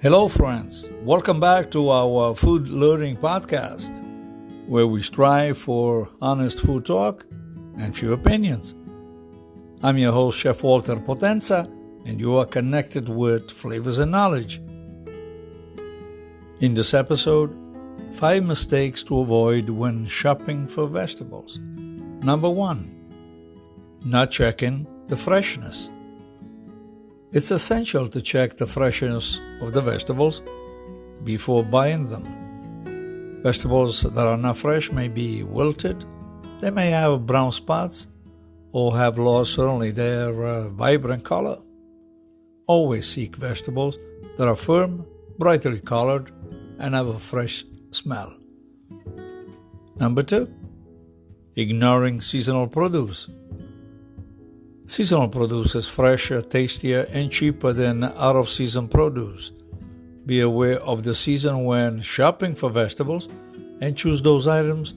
Hello, friends. Welcome back to our Food Learning Podcast, where we strive for honest food talk and few opinions. I'm your host, Chef Walter Potenza, and you are connected with Flavors and Knowledge. In this episode, 5 mistakes to avoid when shopping for vegetables. Number 1, not checking the freshness. It's essential to check the freshness of the vegetables before buying them. Vegetables that are not fresh may be wilted, they may have brown spots, or have lost certainly their vibrant color. Always seek vegetables that are firm, brightly colored, and have a fresh smell. Number 2, ignoring seasonal produce. Seasonal produce is fresher, tastier, and cheaper than out-of-season produce. Be aware of the season when shopping for vegetables and choose those items.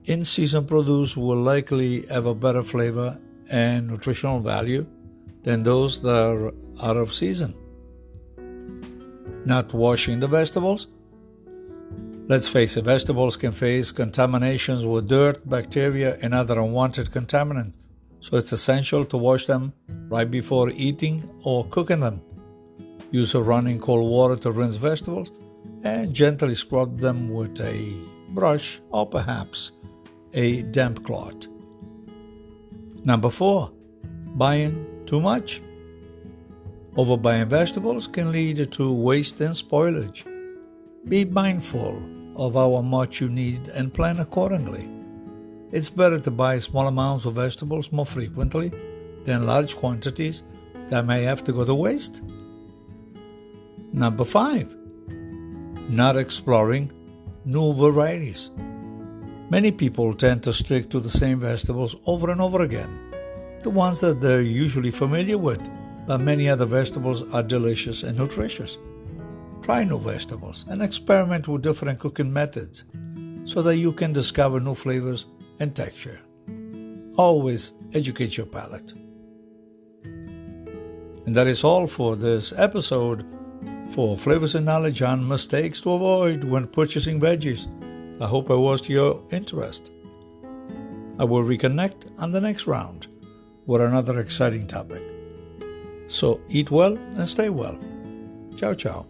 In-season produce will likely have a better flavor and nutritional value than those that are out of season. Not washing the vegetables. Let's face it, vegetables can face contaminations with dirt, bacteria, and other unwanted contaminants. So it's essential to wash them right before eating or cooking them. Use running cold water to rinse vegetables and gently scrub them with a brush or perhaps a damp cloth. Number 4, buying too much. Overbuying vegetables can lead to waste and spoilage. Be mindful of how much you need and plan accordingly. It's better to buy small amounts of vegetables more frequently than large quantities that may have to go to waste. Number 5, not exploring new varieties. Many people tend to stick to the same vegetables over and over again, the ones that they're usually familiar with, but many other vegetables are delicious and nutritious. Try new vegetables and experiment with different cooking methods so that you can discover new flavors and texture. Always educate your palate. And that is all for this episode for Flavors and Knowledge on mistakes to avoid when purchasing veggies. I hope I was to your interest. I will reconnect on the next round with another exciting topic. So eat well and stay well. Ciao, ciao.